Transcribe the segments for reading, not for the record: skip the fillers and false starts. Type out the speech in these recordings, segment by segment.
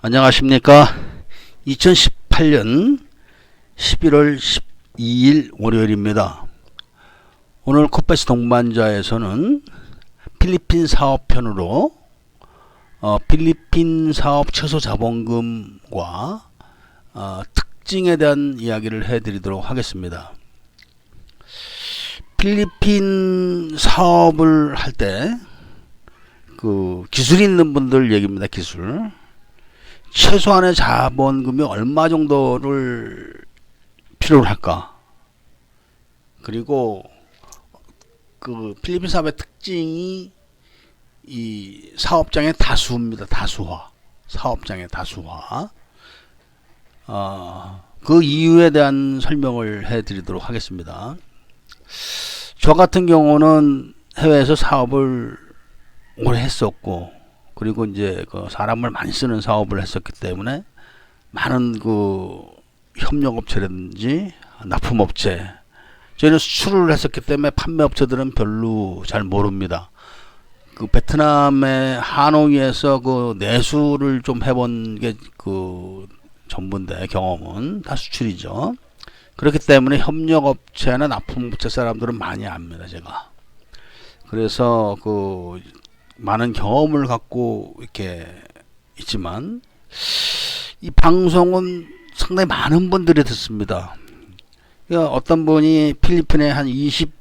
안녕하십니까. 2018년 11월 12일 월요일입니다. 오늘 코페스 동반자에서는 필리핀 사업편으로 필리핀 사업 최소 자본금과 특징에 대한 이야기를 해드리도록 하겠습니다. 필리핀 사업을 할 때 그 기술 있는 분들 얘기입니다. 기술. 최소한의 자본금이 얼마 정도를 필요로 할까? 그리고 그 필리핀 사업의 특징이 이 사업장의 다수입니다. 다수화. 사업장의 다수화. 그 이유에 대한 설명을 해드리도록 하겠습니다. 저 같은 경우는 해외에서 사업을 오래 했었고, 그리고 이제 그 사람을 많이 쓰는 사업을 했었기 때문에 많은 그 협력업체라든지 납품업체, 저희는 수출을 했었기 때문에 판매업체들은 별로 잘 모릅니다. 그 베트남의 하노이에서 그 내수를 좀 해본 게 그 전부인데, 경험은 다 수출이죠. 그렇기 때문에 협력업체나 납품업체 사람들은 많이 압니다, 제가. 그래서 그 많은 경험을 갖고 이렇게 있지만, 이 방송은 상당히 많은 분들이 듣습니다. 그러니까 어떤 분이 필리핀에 한 26,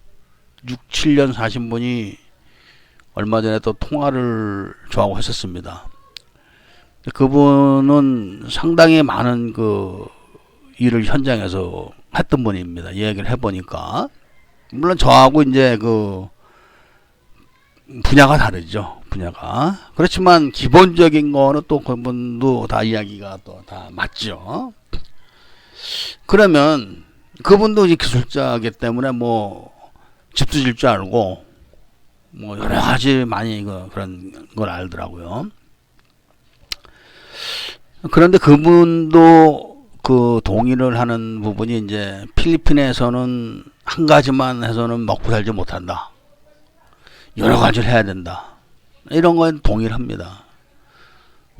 7년 사신 분이 얼마 전에 또 통화를 저하고 했었습니다. 그분은 상당히 많은 그 일을 현장에서 했던 분입니다. 이야기를 해보니까. 물론 저하고 이제 그 분야가 다르죠. 분야가. 그렇지만 기본적인 거는 또 그분도 다 이야기가 또 다 맞죠. 그러면 그분도 이제 기술자이기 때문에 뭐 집도 질 줄 알고 뭐 여러 가지 많이 그런 걸 알더라고요. 그런데 그분도 그 동의를 하는 부분이 이제 필리핀에서는 한 가지만 해서는 먹고 살지 못한다. 여러 가지를 해야 된다. 이런 건 동의를 합니다.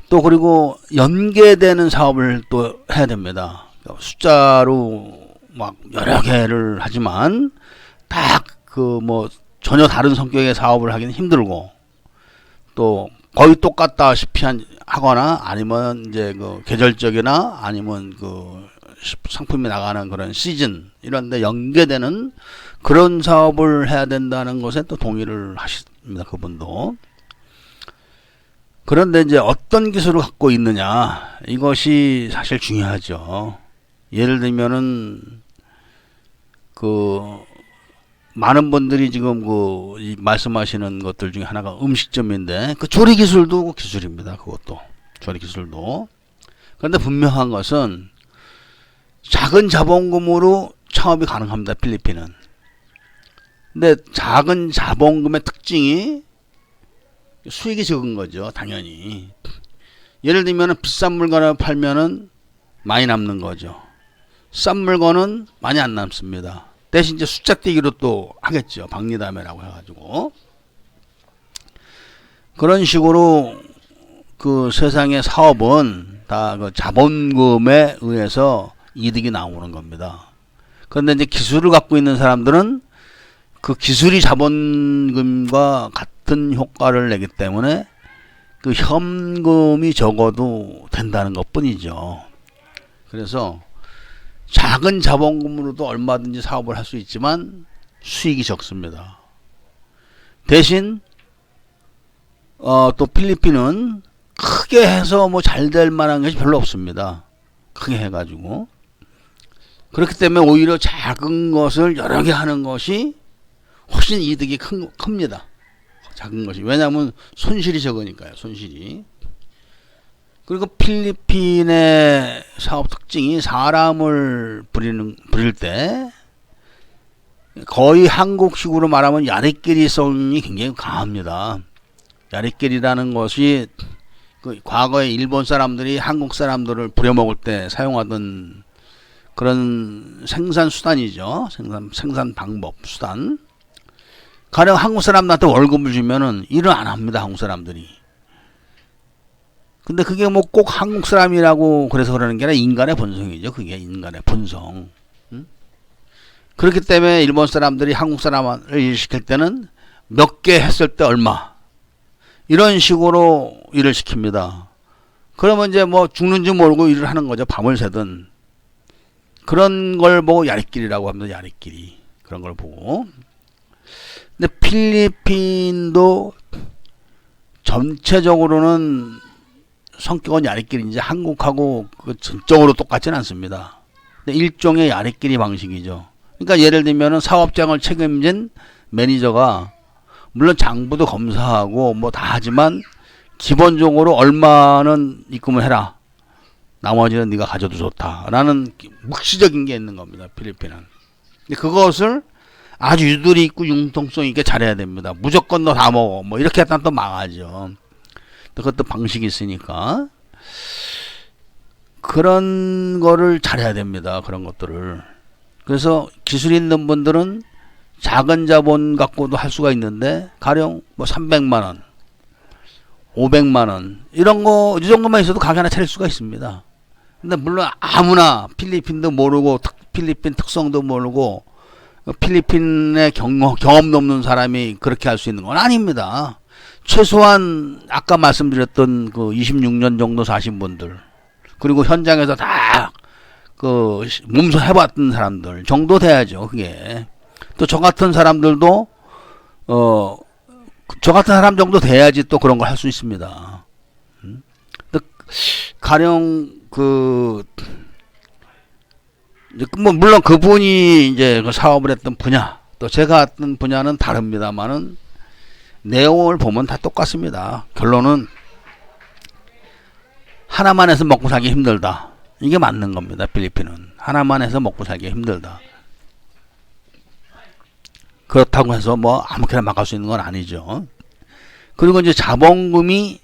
또 그리고 연계되는 사업을 또 해야 됩니다. 숫자로 막 여러 개를 하지만 딱 그 뭐 전혀 다른 성격의 사업을 하기는 힘들고, 또 거의 똑같다시피 하거나 아니면 이제 그 계절적이나 아니면 그 상품이 나가는 그런 시즌 이런 데 연계되는 그런 사업을 해야 된다는 것에 또 동의를 하십니다. 그분도. 그런데 이제 어떤 기술을 갖고 있느냐, 이것이 사실 중요하죠. 예를 들면은 그 많은 분들이 지금 그 말씀하시는 것들 중에 하나가 음식점인데, 그 조리 기술도 기술입니다. 그것도 조리 기술도. 그런데 분명한 것은 작은 자본금으로 창업이 가능합니다. 필리핀은. 근데 작은 자본금의 특징이 수익이 적은 거죠. 당연히. 예를 들면 비싼 물건을 팔면은 많이 남는 거죠. 싼 물건은 많이 안 남습니다. 대신 이제 숫자 띄기로 또 하겠죠. 박리담회라고 해가지고. 그런 식으로 그 세상의 사업은 다 그 자본금에 의해서 이득이 나오는 겁니다. 그런데 이제 기술을 갖고 있는 사람들은 그 기술이 자본금과 같은 효과를 내기 때문에 그 현금이 적어도 된다는 것 뿐이죠. 그래서 작은 자본금으로도 얼마든지 사업을 할 수 있지만 수익이 적습니다. 대신 또 필리핀은 크게 해서 뭐 잘 될 만한 것이 별로 없습니다. 크게 해가지고. 그렇기 때문에 오히려 작은 것을 여러 개 하는 것이 훨씬 이득이 큽니다. 작은 것이. 왜냐하면 손실이 적으니까요. 손실이. 그리고 필리핀의 사업 특징이 사람을 부릴 때 거의 한국식으로 말하면 야리끼리성이 굉장히 강합니다. 야리끼리라는 것이 그 과거에 일본 사람들이 한국 사람들을 부려먹을 때 사용하던 그런 생산 수단이죠. 생산 방법, 수단. 가령 한국 사람들한테 월급을 주면은 일을 안 합니다. 한국 사람들이. 근데 그게 뭐 꼭 한국 사람이라고 그래서 그러는 게 아니라 인간의 본성이죠. 그게 인간의 본성. 그렇기 때문에 일본 사람들이 한국 사람을 일시킬 때는 몇 개 했을 때 얼마 이런 식으로 일을 시킵니다. 그러면 이제 뭐 죽는지 모르고 일을 하는 거죠. 밤을 새든. 그런 걸 보고 야리끼리라고 합니다. 야리끼리. 그런 걸 보고. 근데 필리핀도 전체적으로는 성격은 야리끼리인지 한국하고 그 전적으로 똑같지는 않습니다. 근데 일종의 야리끼리 방식이죠. 그러니까 예를 들면은 사업장을 책임진 매니저가 물론 장부도 검사하고 뭐 다 하지만 기본적으로 얼마는 입금을 해라. 나머지는 네가 가져도 좋다라는 묵시적인 게 있는 겁니다. 필리핀은. 근데 그것을 아주 유도리 있고 융통성 있게 잘해야 됩니다. 무조건 너 다 먹어. 뭐 이렇게 하다 또 망하죠. 그것도 방식이 있으니까 그런 거를 잘해야 됩니다. 그런 것들을. 그래서 기술 있는 분들은 작은 자본 갖고도 할 수가 있는데 가령 뭐 300만 원, 500만 원 이런 거 이 정도만 있어도 가게 하나 차릴 수가 있습니다. 근데 물론 아무나 필리핀도 모르고 필리핀 특성도 모르고 필리핀의 경험도 없는 사람이 그렇게 할 수 있는 건 아닙니다. 최소한 아까 말씀드렸던 그 26년 정도 사신 분들 그리고 현장에서 다 그 몸소 해봤던 사람들 정도 돼야죠. 그게 또 저 같은 사람들도 저 같은 사람 정도 돼야지 또 그런 걸 할 수 있습니다. 가령 뭐 물론 그분이 이제 그 사업을 했던 분야 또 제가 했던 분야는 다릅니다만은 내용을 보면 다 똑같습니다. 결론은 하나만 해서 먹고 살기 힘들다. 이게 맞는 겁니다. 필리핀은 하나만 해서 먹고 살기 힘들다. 그렇다고 해서 뭐 아무렇게나 막 할 수 있는 건 아니죠. 그리고 이제 자본금이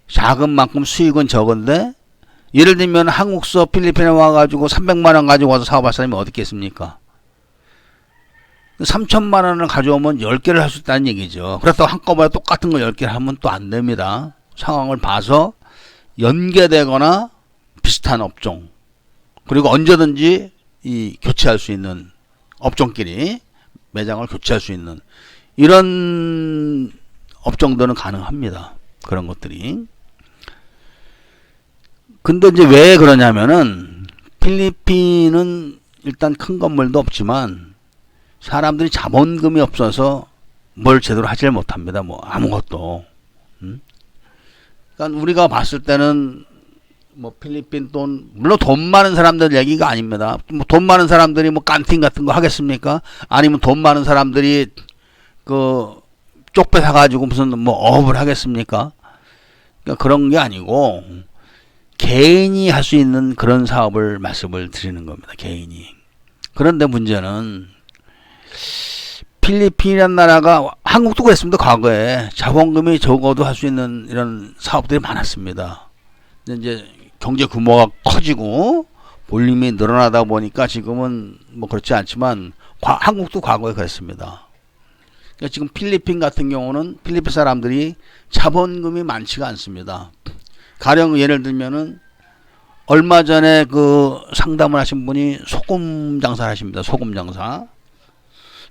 작은 만큼 수익은 적은데 예를 들면 한국서 필리핀에 와가지고 300만 원 가지고 와서 사업할 사람이 어디 있겠습니까? 3천만 원을 가져오면 10개를 할 수 있다는 얘기죠. 그렇다고 한꺼번에 똑같은 걸 10개를 하면 또 안 됩니다. 상황을 봐서 연계되거나 비슷한 업종 그리고 언제든지 교체할 수 있는 업종끼리 매장을 교체할 수 있는 이런 업종들은 가능합니다. 그런 것들이. 근데 이제 왜 그러냐면은 필리핀은 일단 큰 건물도 없지만 사람들이 자본금이 없어서 뭘 제대로 하질 못합니다. 뭐 아무것도. 그러니까 우리가 봤을 때는 뭐 필리핀 돈 물론 돈 많은 사람들 얘기가 아닙니다. 뭐 돈 많은 사람들이 뭐 깐팅 같은 거 하겠습니까? 아니면 돈 많은 사람들이 그 쪽배 사가지고 무슨 뭐 어업을 하겠습니까? 그러니까 그런 게 아니고 개인이 할 수 있는 그런 사업을 말씀을 드리는 겁니다. 개인이. 그런데 문제는 필리핀이라는 나라가 한국도 그랬습니다. 과거에 자본금이 적어도 할 수 있는 이런 사업들이 많았습니다. 근데 이제 경제 규모가 커지고 볼륨이 늘어나다 보니까 지금은 뭐 그렇지 않지만 한국도 과거에 그랬습니다. 그러니까 지금 필리핀 같은 경우는 필리핀 사람들이 자본금이 많지가 않습니다. 가령 예를 들면은 얼마 전에 그 상담을 하신 분이 소금 장사를 하십니다. 소금 장사.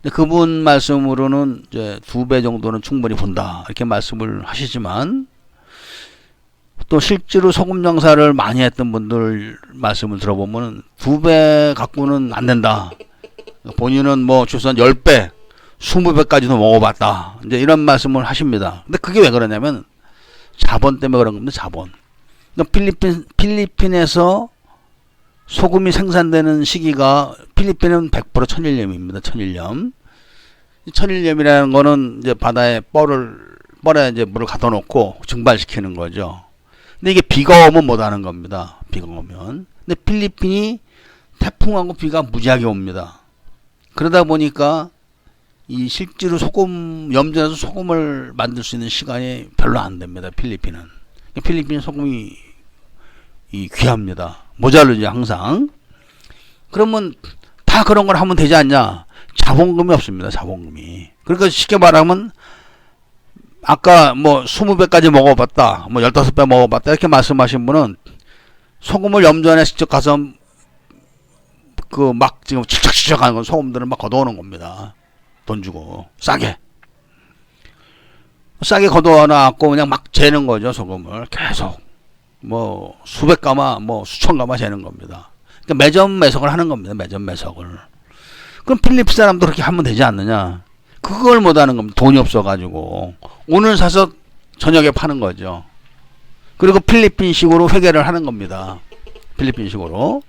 근데 그분 말씀으로는 이제 2배 정도는 충분히 본다. 이렇게 말씀을 하시지만 또 실제로 소금 장사를 많이 했던 분들 말씀을 들어보면 2배 갖고는 안 된다. 본인은 뭐 최소한 10배, 20배까지도 먹어봤다. 이제 이런 말씀을 하십니다. 근데 그게 왜 그러냐면 자본 때문에 그런 겁니다. 자본. 그러니까 필리핀에서 소금이 생산되는 시기가 필리핀은 100% 천일염입니다. 천일염. 천일염이라는 거는 이제 바다에 뻘에 이제 물을 가둬 놓고 증발시키는 거죠. 근데 이게 비가 오면 못 하는 겁니다. 비가 오면. 근데 필리핀이 태풍하고 비가 무지하게 옵니다. 그러다 보니까 이 실제로 염전에서 소금을 만들 수 있는 시간이 별로 안 됩니다. 필리핀은. 필리핀 소금이 귀합니다. 모자르죠, 항상. 그러면 다 그런 걸 하면 되지 않냐? 자본금이 없습니다. 자본금이. 그러니까 쉽게 말하면 아까 뭐 20배까지 먹어봤다, 뭐 15배 먹어봤다 이렇게 말씀하신 분은 소금을 염전에 직접 가서 그 막 지금 칙칙칙 하는 건 소금들을 막 걷어오는 겁니다. 돈 주고 싸게 걷어놔갖고 그냥 막 재는 거죠. 소금을 계속 뭐 수백 가마 뭐 수천 가마 재는 겁니다. 그러니까 매점 매석을 하는 겁니다. 매점 매석을. 그럼 필리핀 사람도 그렇게 하면 되지 않느냐. 그걸 못하는 겁니다. 돈이 없어가지고 오늘 사서 저녁에 파는 거죠. 그리고 필리핀식으로 회계를 하는 겁니다. 필리핀식으로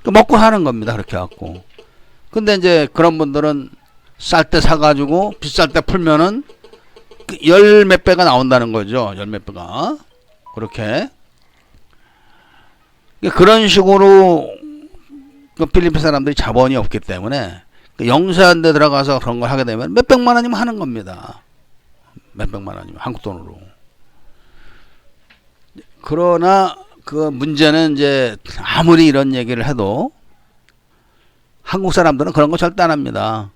먹고 사는 겁니다. 그렇게 해갖고. 근데 이제 그런 분들은 쌀 때 사가지고 비쌀 때 풀면은 열 몇 배가 나온다는 거죠. 열 몇 배가. 그렇게. 그런 식으로 그 필리핀 사람들이 자본이 없기 때문에 영세한 데 들어가서 그런 걸 하게 되면 몇 백만 원이면 하는 겁니다. 몇 백만 원이면 한국 돈으로. 그러나 그 문제는 이제 아무리 이런 얘기를 해도 한국 사람들은 그런 거 절대 안 합니다.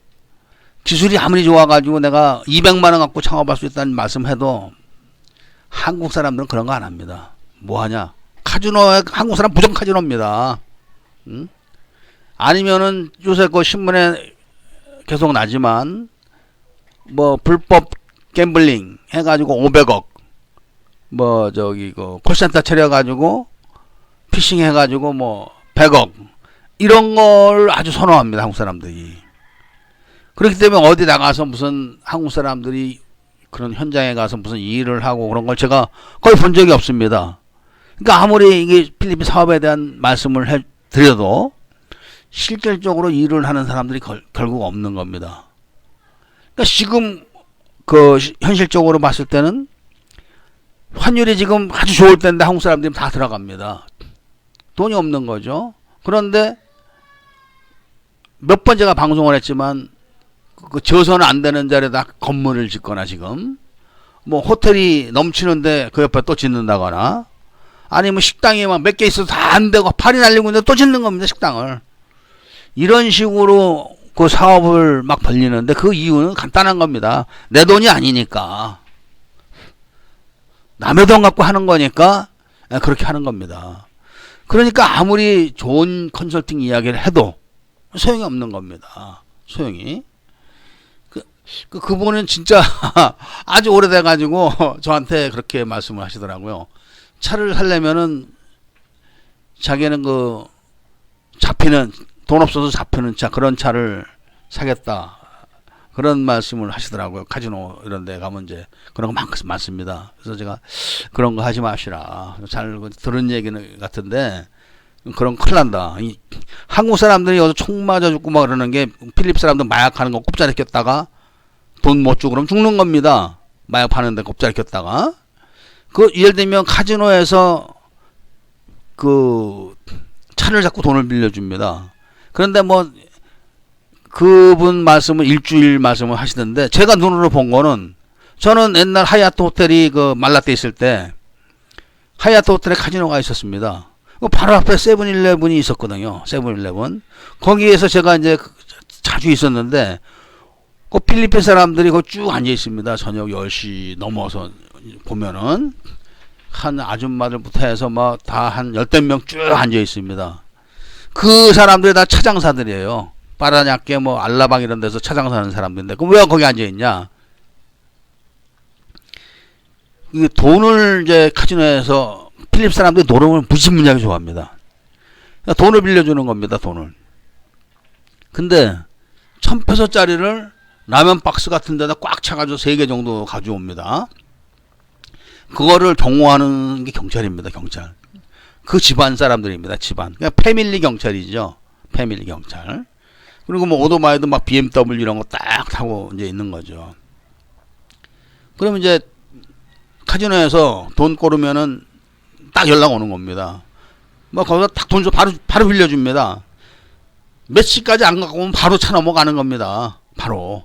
기술이 아무리 좋아가지고 내가 200만 원 갖고 창업할 수 있다는 말씀해도 한국 사람들은 그런 거 안 합니다. 뭐 하냐? 카지노에 한국 사람 무조건 카지노입니다. 응? 아니면은 요새 그 신문에 계속 나지만 뭐 불법 갬블링 해가지고 500억 뭐 저기 그 콜센터 차려가지고 피싱 해가지고 뭐 100억 이런 걸 아주 선호합니다. 한국 사람들이. 그렇기 때문에 어디 나가서 무슨 한국 사람들이 그런 현장에 가서 무슨 일을 하고 그런 걸 제가 거의 본 적이 없습니다. 그러니까 아무리 이게 필리핀 사업에 대한 말씀을 드려도 실질적으로 일을 하는 사람들이 결국 없는 겁니다. 그러니까 지금 그 현실적으로 봤을 때는 환율이 지금 아주 좋을 때인데 한국 사람들이 다 들어갑니다. 돈이 없는 거죠. 그런데 몇 번 제가 방송을 했지만 그 저선 안 되는 자리에다 건물을 짓거나 지금 뭐 호텔이 넘치는데 그 옆에 또 짓는다거나 아니면 식당이 막 몇 개 있어도 다 안 되고 팔이 날리고 있는데 또 짓는 겁니다. 식당을. 이런 식으로 그 사업을 막 벌리는데 그 이유는 간단한 겁니다. 내 돈이 아니니까. 남의 돈 갖고 하는 거니까 그렇게 하는 겁니다. 그러니까 아무리 좋은 컨설팅 이야기를 해도 소용이 없는 겁니다. 소용이. 그분은 진짜 아주 오래돼가지고 저한테 그렇게 말씀을 하시더라고요. 차를 사려면은 자기는 그 잡히는 돈 없어서 잡히는 차 그런 차를 사겠다 그런 말씀을 하시더라고요. 카지노 이런 데 가면 이제 그런 거 많습니다. 그래서 제가 그런 거 하지 마시라. 잘 들은 얘기는 같은데 그런 큰일 난다. 한국 사람들이 여기서 총 맞아 죽고 막 그러는 게 필리핀 사람들 마약 하는 거 꼽자리 꼈다가 돈 못 주고 그럼 죽는 겁니다. 마약 파는데 꼽자리 꼈다가. 그 예를 들면 카지노에서 그 차를 잡고 돈을 빌려줍니다. 그런데 뭐 그분 말씀은 일주일 말씀을 하시던데 제가 눈으로 본 거는 저는 옛날 하얏트 호텔이 그 말라떼 있을 때 하얏트 호텔에 카지노가 있었습니다. 바로 앞에 세븐일레븐이 있었거든요. 세븐일레븐. 거기에서 제가 이제 자주 있었는데 그 필리핀 사람들이 그 쭉 앉아 있습니다. 저녁 10시 넘어서 보면은 한 아줌마들부터 해서 막 다 한 열댓 명 쭉 앉아 있습니다. 그 사람들이 다 차장사들이에요. 빠라냐께 뭐 알라방 이런 데서 차장사하는 사람들인데 그럼 왜 거기 앉아 있냐? 이 돈을 이제 카지노에서 필리핀 사람들이 돈을 무지무지하게 좋아합니다. 그러니까 돈을 빌려주는 겁니다. 돈을. 근데 1,000페소짜리를 라면 박스 같은 데다 꽉 차가지고 3개 정도 가져옵니다. 그거를 경호하는 게 경찰입니다. 경찰. 그 집안 사람들입니다. 집안. 그러니까 패밀리 경찰이죠. 패밀리 경찰. 그리고 뭐 오토바이도 막 BMW 이런 거 딱 타고 이제 있는 거죠. 그러면 이제 카지노에서 돈 꼬르면은 딱 연락 오는 겁니다. 뭐 거기서 딱 돈 줘 바로 빌려줍니다. 몇 시까지 안 갖고 오면 바로 차 넘어가는 겁니다. 바로.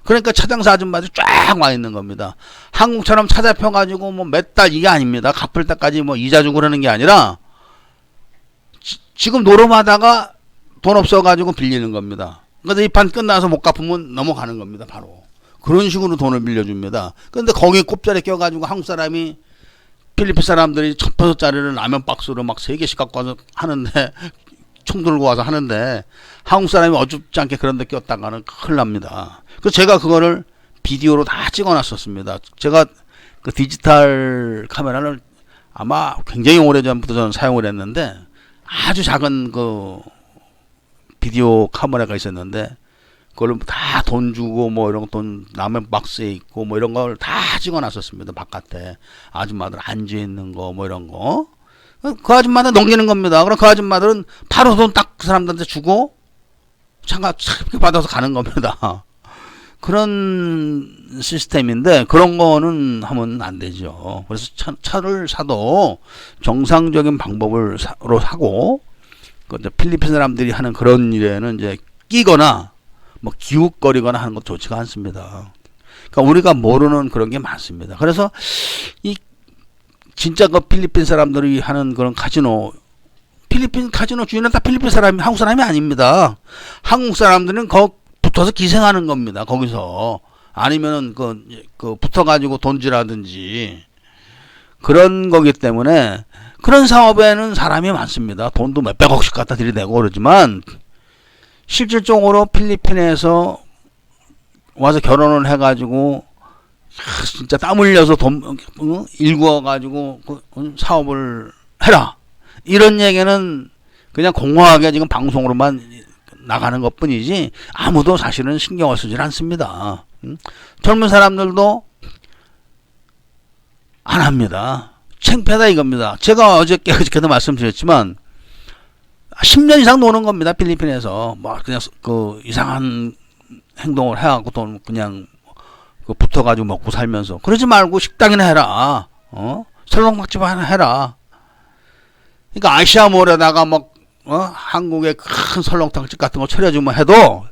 그러니까 차장사 아줌마들이 쫙 와 있는 겁니다. 한국처럼 차 잡혀가지고 뭐 몇 달 이게 아닙니다. 갚을 때까지 뭐 이자 주고 그러는 게 아니라 지금 노름하다가 돈 없어가지고 빌리는 겁니다. 그래서 이 판 끝나서 못 갚으면 넘어가는 겁니다. 바로. 그런 식으로 돈을 빌려줍니다. 그런데 거기에 꼽자리 껴가지고 한국 사람이 필리핀 사람들이 1,000페소짜리를 라면 박스로 막 3개씩 갖고 와서 하는데 총 들고 와서 하는데 한국 사람이 어줍지 않게 그런 데 꼈다가는 큰일 납니다. 그래서 제가 그거를 비디오로 다 찍어놨었습니다. 제가 그 디지털 카메라를 아마 굉장히 오래전부터 저는 사용을 했는데 아주 작은 그 비디오 카메라가 있었는데 그걸 다 돈 주고 뭐 이런 돈 라면 박스에 있고 뭐 이런 걸 다 찍어놨었습니다. 바깥에 아줌마들 앉아 있는 거 뭐 이런 거. 그 아줌마들 넘기는 겁니다. 그럼 그 아줌마들은 바로 돈 딱 그 사람들한테 주고 차가 이렇게 받아서 가는 겁니다. 그런 시스템인데 그런 거는 하면 안 되죠. 그래서 차를 사도 정상적인 방법으로 사고 그 필리핀 사람들이 하는 그런 일에는 이제 끼거나 뭐 기웃거리거나 하는 것도 좋지가 않습니다. 그러니까 우리가 모르는 그런 게 많습니다. 그래서 이 진짜 그 필리핀 사람들이 하는 그런 카지노, 필리핀 카지노 주인은 다 필리핀 사람이, 한국 사람이 아닙니다. 한국 사람들은 거 붙어서 기생하는 겁니다. 거기서 아니면은 그 붙어가지고 돈질하든지 그런 거기 때문에 그런 사업에는 사람이 많습니다. 돈도 몇백억씩 갖다 들이대고 그러지만 실질적으로 필리핀에서 와서 결혼을 해가지고 진짜 땀 흘려서 돈 일구어가지고 사업을 해라 이런 얘기는 그냥 공허하게 지금 방송으로만 나가는 것 뿐이지 아무도 사실은 신경을 쓰질 않습니다. 젊은 사람들도 안 합니다. 창피하다 이겁니다. 제가 어저께도 말씀드렸지만 10년 이상 노는 겁니다. 필리핀에서 뭐 그냥 그 이상한 행동을 해갖고 돈 그냥 붙어가지고 먹고 살면서 그러지 말고 식당이나 해라. 설렁탕집 하나 해라. 그러니까 아시아몰에다가 막 한국의 큰 설렁탕집 같은 거 차려주면 해도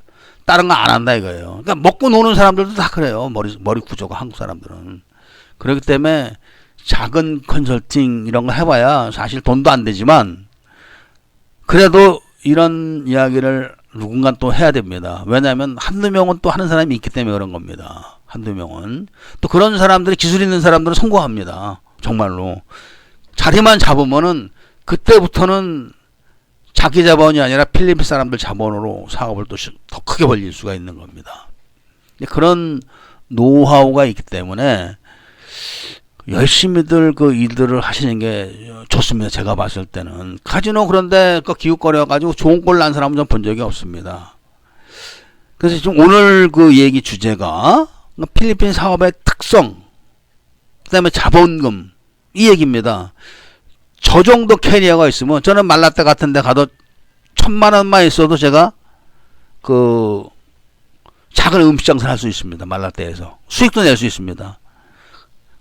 다른 거 안 한다 이거예요. 그러니까 먹고 노는 사람들도 다 그래요. 머리 구조가 한국 사람들은. 그렇기 때문에 작은 컨설팅 이런 거 해봐야 사실 돈도 안 되지만 그래도 이런 이야기를 누군가 또 해야 됩니다. 왜냐하면 한두 명은 또 하는 사람이 있기 때문에 그런 겁니다. 한두 명은. 또 그런 사람들이 기술 있는 사람들은 성공합니다. 정말로. 자리만 잡으면은 그때부터는 자기 자본이 아니라 필리핀 사람들 자본으로 사업을 또 더 크게 벌릴 수가 있는 겁니다. 그런 노하우가 있기 때문에 열심히들 그 일들을 하시는 게 좋습니다. 제가 봤을 때는. 카지노 그런데 그 기웃거려가지고 좋은 꼴 난 사람은 좀 본 적이 없습니다. 그래서 지금 오늘 그 얘기 주제가 필리핀 사업의 특성, 그 다음에 자본금, 이 얘기입니다. 저 정도 캐리어가 있으면 저는 말라떼 같은 데 가도 1,000만 원만 있어도 제가 그 작은 음식 장사를 할 수 있습니다. 말라떼에서. 수익도 낼 수 있습니다.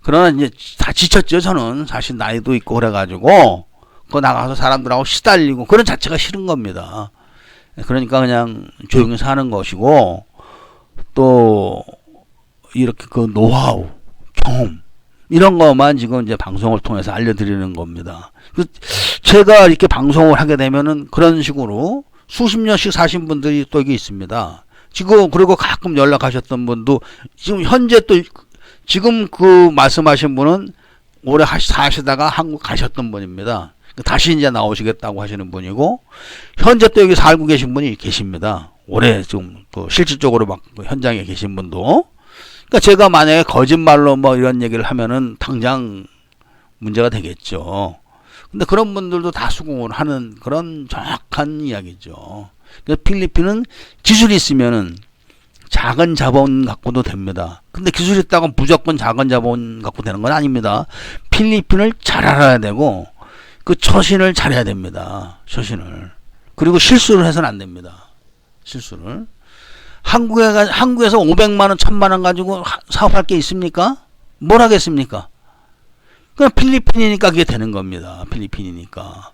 그러나 이제 다 지쳤죠. 저는 사실 나이도 있고 그래가지고 그 나가서 사람들하고 시달리고 그런 자체가 싫은 겁니다. 그러니까 그냥 조용히 사는 것이고 또 이렇게 그 노하우, 경험 이런 것만 지금 이제 방송을 통해서 알려드리는 겁니다. 제가 이렇게 방송을 하게 되면은 그런 식으로 수십 년씩 사신 분들이 또 이게 있습니다. 지금 그리고 가끔 연락하셨던 분도 지금 현재 또 지금 그 말씀하신 분은 오래 사시다가 한국 가셨던 분입니다. 다시 이제 나오시겠다고 하시는 분이고 현재 또 여기 살고 계신 분이 계십니다. 오래 지금 그 실질적으로 막 현장에 계신 분도. 그러니까 제가 만약에 거짓말로 뭐 이런 얘기를 하면은 당장 문제가 되겠죠. 근데 그런 분들도 다 수긍을 하는 그런 정확한 이야기죠. 그러니까 필리핀은 기술이 있으면은 작은 자본 갖고도 됩니다. 근데 기술이 있다고 무조건 작은 자본 갖고 되는 건 아닙니다. 필리핀을 잘 알아야 되고 그 처신을 잘해야 됩니다. 처신을. 그리고 실수를 해서는 안 됩니다. 실수를. 한국에서 500만 원, 1000만 원 가지고 사업할 게 있습니까? 뭘 하겠습니까? 그냥 필리핀이니까 그게 되는 겁니다. 필리핀이니까.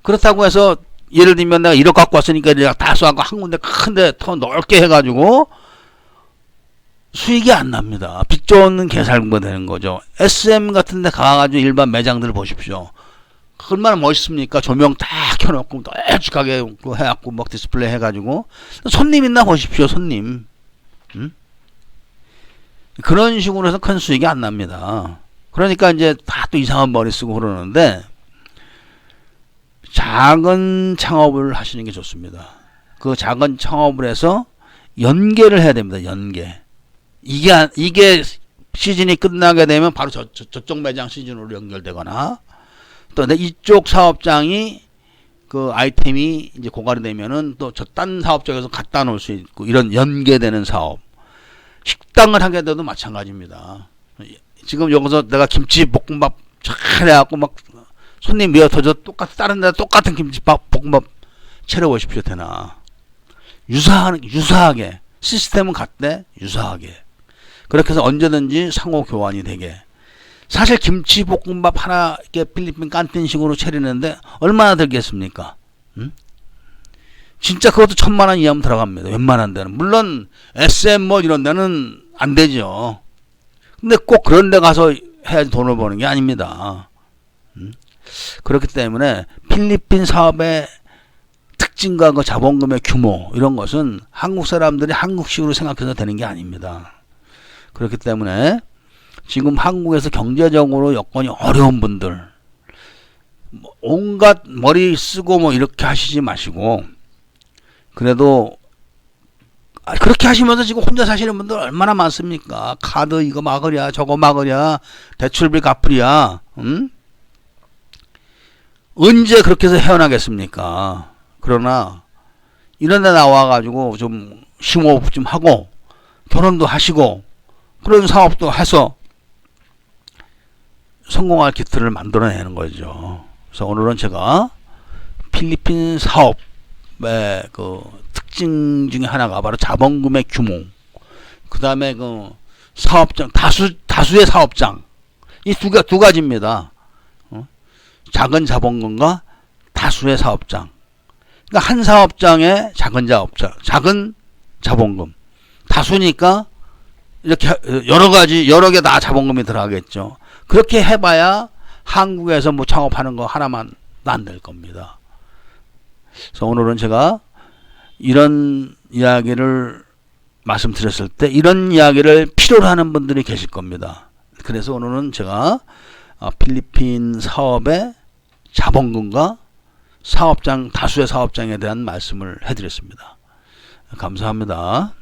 그렇다고 해서 예를 들면 내가 1억 갖고 왔으니까 내가 다 쏘고 한 군데 큰데 더 넓게 해가지고 수익이 안 납니다. 빚 좋은 개살구가 되는 거죠. SM 같은 데 가가지고 일반 매장들 보십시오. 얼마나 멋있습니까? 조명 다 켜놓고 널찍하게 해갖고 막 디스플레이 해가지고 손님 있나 보십시오. 손님. 응? 그런 식으로 해서 큰 수익이 안 납니다. 그러니까 이제 다 또 이상한 머리 쓰고 그러는데, 작은 창업을 하시는 게 좋습니다. 그 작은 창업을 해서 연계를 해야 됩니다. 연계. 이게 시즌이 끝나게 되면 바로 저쪽 매장 시즌으로 연결되거나, 또 이쪽 사업장이 그 아이템이 이제 고갈이 되면은 또 저 딴 사업장에서 갖다 놓을 수 있고, 이런 연계되는 사업. 식당을 하게 돼도 마찬가지입니다. 지금 여기서 내가 김치 볶음밥 잘해갖고 막 손님 미어 터져 다른 데 똑같은 김치밥 볶음밥 차려보십시오. 되나? 유사하게 시스템은 같대. 유사하게 그렇게 해서 언제든지 상호 교환이 되게. 사실 김치 볶음밥 하나 이렇게 필리핀 깐틴식으로 차리는데 얼마나 들겠습니까? 응? 진짜 그것도 1,000만 원 이하면 들어갑니다. 웬만한 데는. 물론 SM 뭐 이런 데는 안 되죠. 근데 꼭 그런 데 가서 해야지 돈을 버는 게 아닙니다. 그렇기 때문에 필리핀 사업의 특징과 그 자본금의 규모, 이런 것은 한국 사람들이 한국식으로 생각해서 되는 게 아닙니다. 그렇기 때문에 지금 한국에서 경제적으로 여건이 어려운 분들, 온갖 머리 쓰고 뭐 이렇게 하시지 마시고, 그래도 그렇게 하시면서 지금 혼자 사시는 분들 얼마나 많습니까? 카드 이거 막으랴 저거 막으랴 대출비 갚으랴. 언제 그렇게 해서 헤어나겠습니까? 그러나 이런 데 나와가지고 좀 심호흡 좀 하고 결혼도 하시고 그런 사업도 해서 성공할 기틀을 만들어내는 거죠. 그래서 오늘은 제가 필리핀 사업의 그 특징 중에 하나가 바로 자본금의 규모, 그 다음에 그 사업장, 다수의 사업장, 이 두 가지입니다. 작은 자본금과 다수의 사업장. 그러니까 한 사업장에 작은 자본금, 다수니까 이렇게 여러 개 다 자본금이 들어가겠죠. 그렇게 해봐야 한국에서 뭐 창업하는 거 하나만 안 될 겁니다. 그래서 오늘은 제가 이런 이야기를 말씀드렸을 때 이런 이야기를 필요로 하는 분들이 계실 겁니다. 그래서 오늘은 제가 필리핀 사업의 자본금과 다수의 사업장에 대한 말씀을 해드렸습니다. 감사합니다.